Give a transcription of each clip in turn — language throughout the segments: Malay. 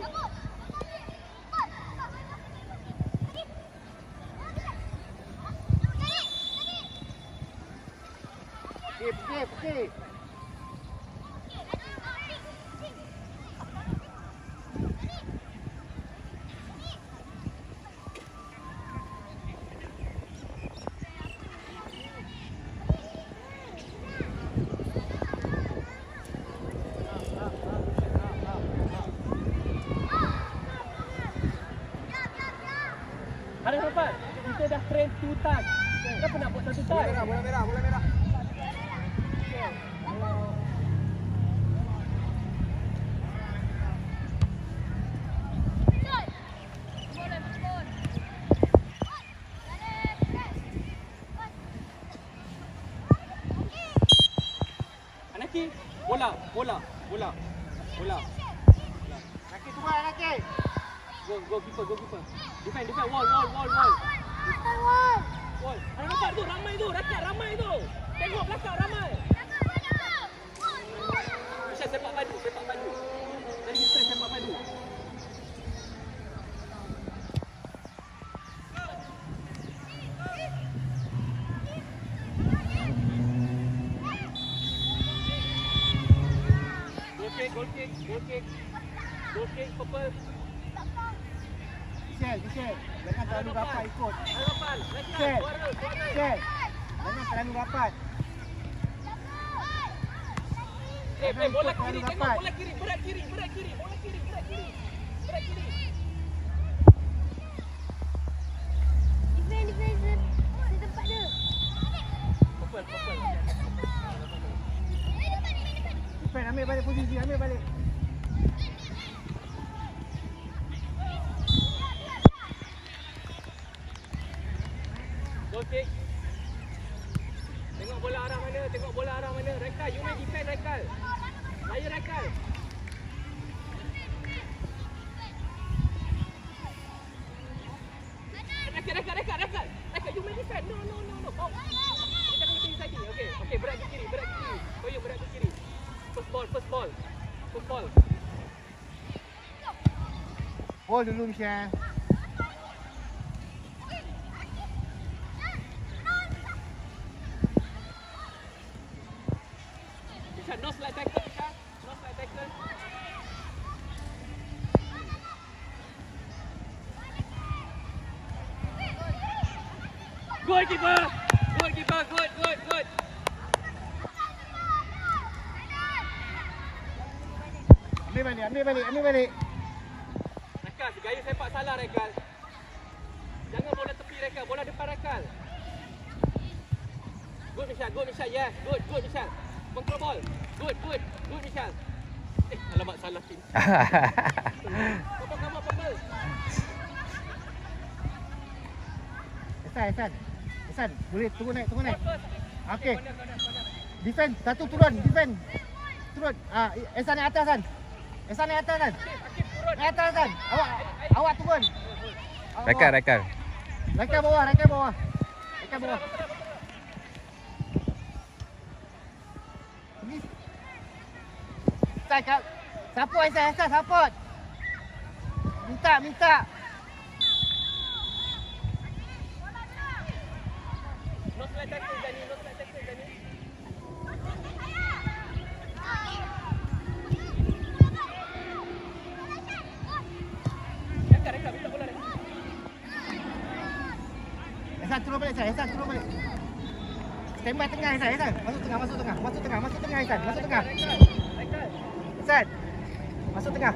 ball. Pergi. Ada nampak? Kita dah train 2 touch. Kenapa nak buat 1 touch? Bola merah. Anaki, bola. Anaki turun Anaki. Go keeper. Defend, wall. Wall. Ada nampak tu, rakyat ramai tu. Tengok belakang ramai. Bisa sepak padu. Dari kita sepak padu. Goal kick, purple. Michelle. Jangan terlalu rapat ikut. Harapan. Michelle. Jangan terlalu rapat. Bola kiri, tengok bola kiri. Berat kiri. Bola kiri. Defend di tempat dia. Purple. Defend, ambil balik posisi, Goal kick. Tengok bola arah mana. Rekal, you main defend Rekal. Laya Rekal. Rekal. You main defend. No. Oh. Kita kena pergi tadi. Okey, berat ke kiri. Koyong berat ke kiri. First ball. Hold dulu Michelle. No slide tackle, Isha. Good keeper. Good. Ambil balik. Rekal, gaya sepak salah Rekal. Jangan bola tepi Rekal, bola depan Rekal. Good Michelle, yes. Good Michelle. Control ball. Good Michelle. Alamak salah team. Purple. Hasan, boleh turun naik. Okey. Defend, satu turun. Hasan naik atas Hasan. Naik atas Hasan. Awak turun. Rekal. Rekal bawah. Support Hasan, support. Minta. No slide tackle Dani. Rekal, minta bola Rekal. Hasan turun balik. Tembak tengah Hasan. Masuk tengah Hasan. Rekal. Hasan. Masuk tengah.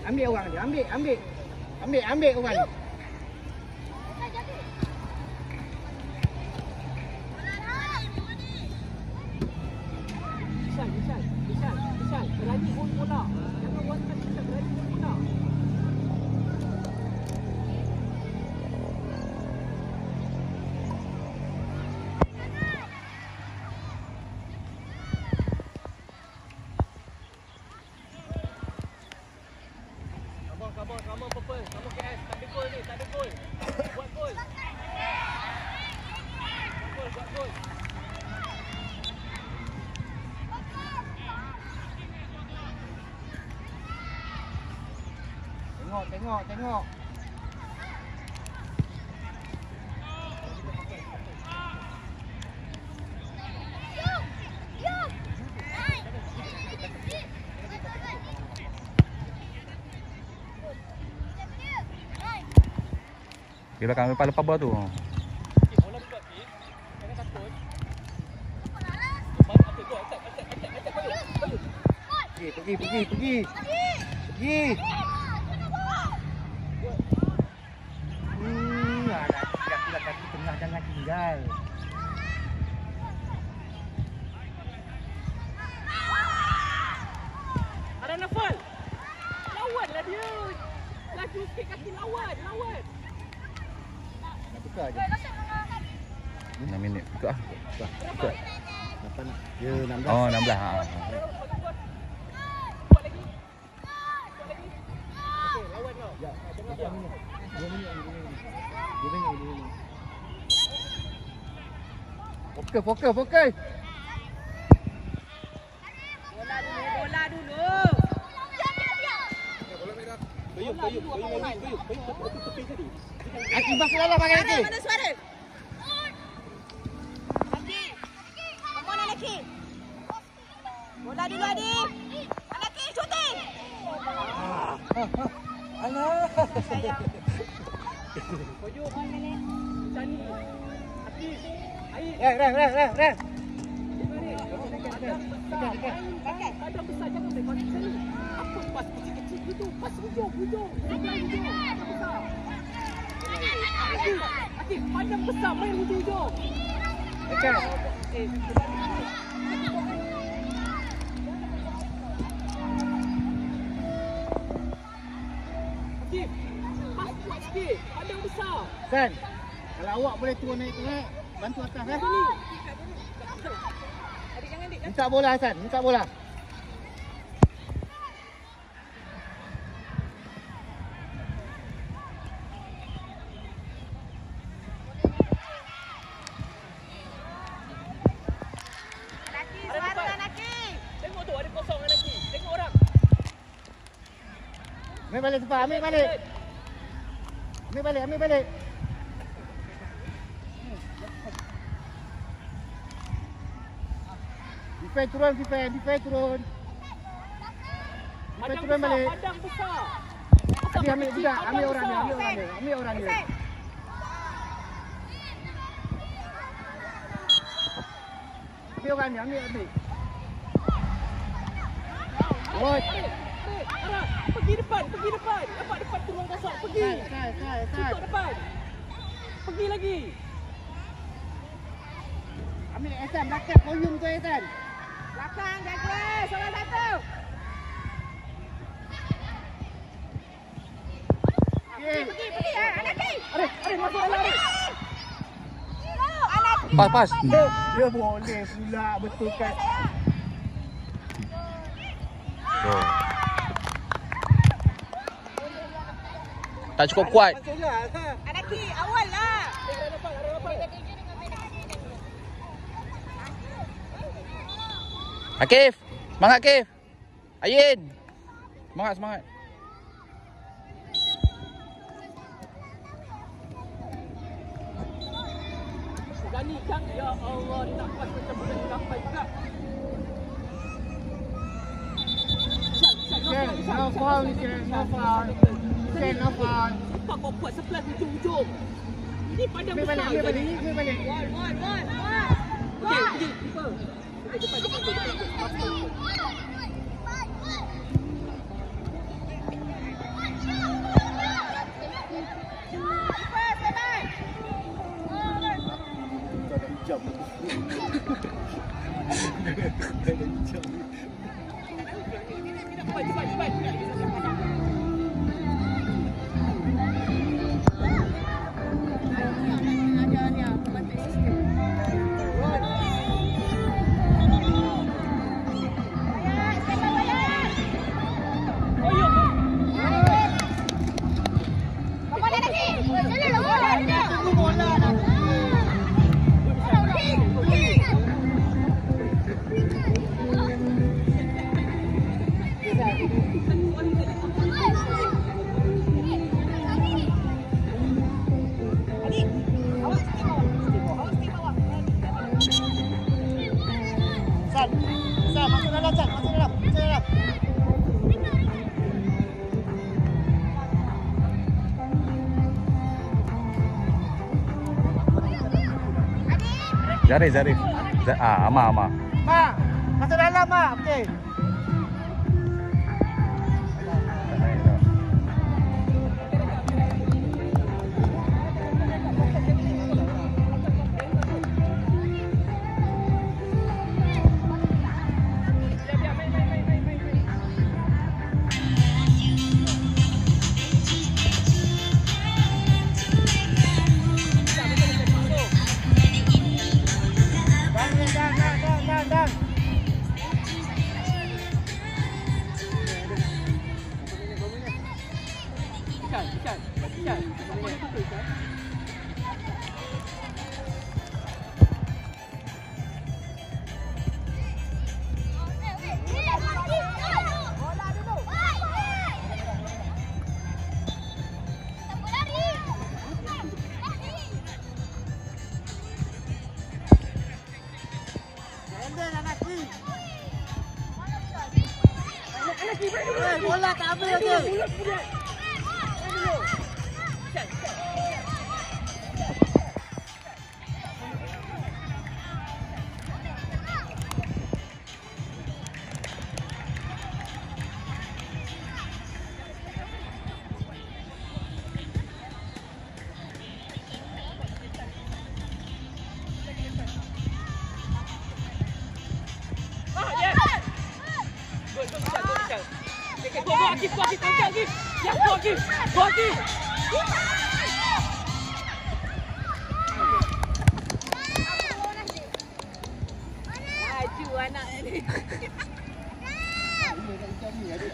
Ambil orang dia. Ambil orang dia. Vishal, berani hold bola. Jangan buat Vishal, berani hold bola. purple. Kamu KS. Tak ada gol ni. Tak ada gol. Buat gol. Buat gol. Tengok. Di belakang lepas bola tu. Bola buka Ki. Jangan takut. Okey, go. Attack. Pergi. Alah, kaki tengah jangan tinggal. Ada Nafal. Lawanlah dia. Laju sikit kaki lawan. Nak tukar je. 6 minit. Ikut ah. Ikut. 8. Ya, 16. Oh, 16. Ha. Buat lagi. Okey, lawan kau. Ya, Jangan diam. 2 minit. Fokus. Bola dulu. Bayum. Tepi tadi. Aki masuk dalam pakai lagi. Mana suara? Laki. Kamu mana laki? Bola dulu adik. Laki, shooting. Alah. Koyo. Tani. Aki. Air. Reh. Ada besar jangan tengok sini. Apa pas kecil-kecil gitu. Pas hujung. Besar. Aki, pandang besar main hujung. Okey. Aki, pas kuat sikit. Pandang besar. San. Kalau awak boleh turun naik tengah, bantu atas Sini. Minta bola Hasan, minta bola. Tengok tu ada kosong lagi. Tengok orang. Ambil balik Sefah, ambil balik. Defend turun. Defend turun balik. Padang besar. Ambil juga, ambil orang dia. Ambil. Oi. Arah, pergi depan. Nampak depan turun kosong. Pergi. Sai. Tutup depan. Pergi lagi. Ambil Hasan, belakang koyum tu Hasan. Belakang jaga. Salah satu. Pergi. Laki. Arif masuk dalam Arif. Pas. Dia boleh pula betulkan. Oh. Tak cukup kuat. Laki, awal lah. Akif. Semangat Akif. Ayin. Semangat. Dani kan, ya Allah, dia nak pas macam boleh sampai juga. No foul. Nampak kau buat sebelah hujung-hujung. Ini padang besar. Ambil balik. Pergi. Depan. Cepat. Step Zarif. Amar. Ma, masuk dalam Ma. Okey. Dan. Bola tak habis lagi. Go Akif. Laju anak ni.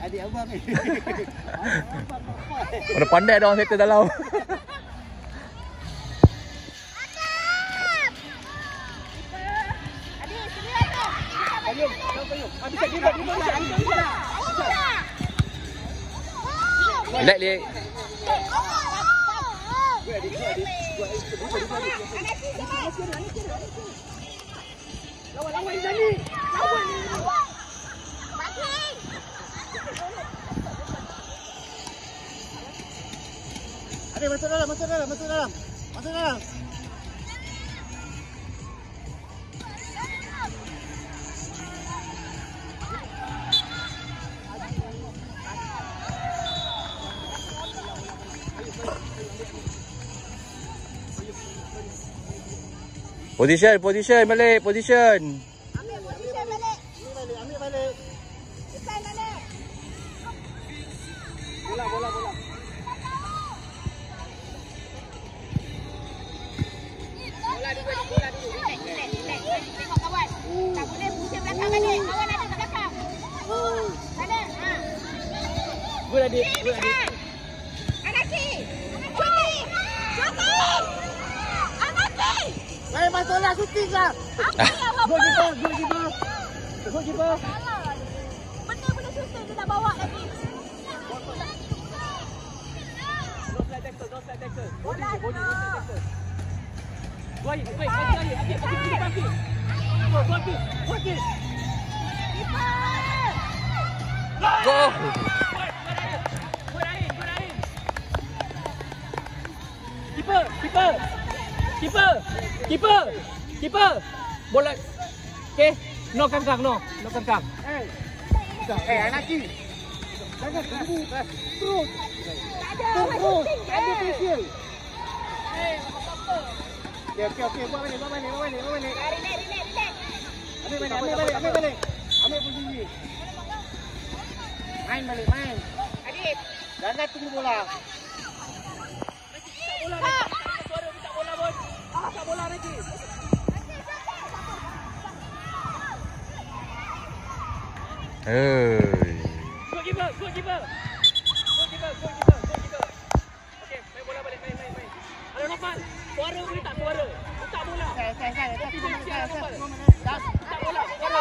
Adik abang ni. Orang pandai dah orang settle dalam. Let dia. Lawan Zani. Adik masuk dalam. Position balik. Ambil position balik. Ambil balik. Depan mana? Bola. Bola dulu. Relax. Tengok kawan. Tak boleh pusing belakang adik. Kawan ada kat belakang. Sana. Gol adik. Anaki. Cuti. Anaki. Baik masuklah shooting lah. Goalkeeper. Benda boleh shooting dia nak bawa lagi. Don't slide tackle. Body. Baik. Akif. Go. Go. Keeper. Bola. Okay. No kangkang. Anaki. Jangan tunggu. Terus. Ambil pensil. Okey. Buat balik. Relax. Ambil balik. Ambil posisi. Main balik. Adib. Jangan tunggu bola. Minta bola bos. Tak bola lagi. Goalkeeper. Okey, main bola balik. Ada Nofal. Suara boleh tak suara? Minta bola. Minta bola. Suara.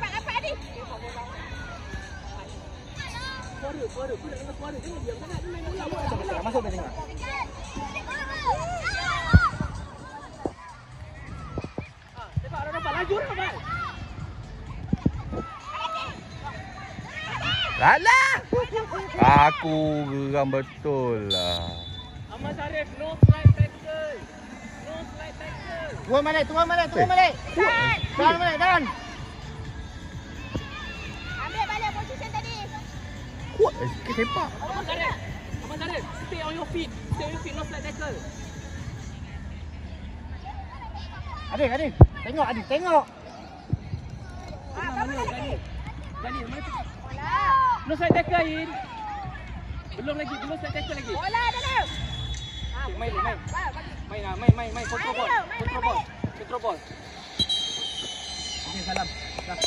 Rapat Adib. Suara. Kau nak dengar suara. Jangan diam sangat. Dia main bola. Masuk dah tengok. Tengok ada Nofal. Laju Nofal. Alah. Aku geram betul lah. Ahmad Sharif, no slide tackle. No slide tackle. Turun balik, turun balik, turun balik. Turun balik, dan. Ambil balik position tadi. Kuat sikit sepak. Ahmad Sharif, stay on your feet. Stay on your feet, no slide tackle. Adik. Tengok, Adik, tengok. Mana Gani? Gani, mana tu? Bola. No slide tackle, Ain. Belum slide tackle lagi. Bola dalam. Okay, main. Bagi. Main. Control ball. Main. Control ball. Okay, salam. Dah.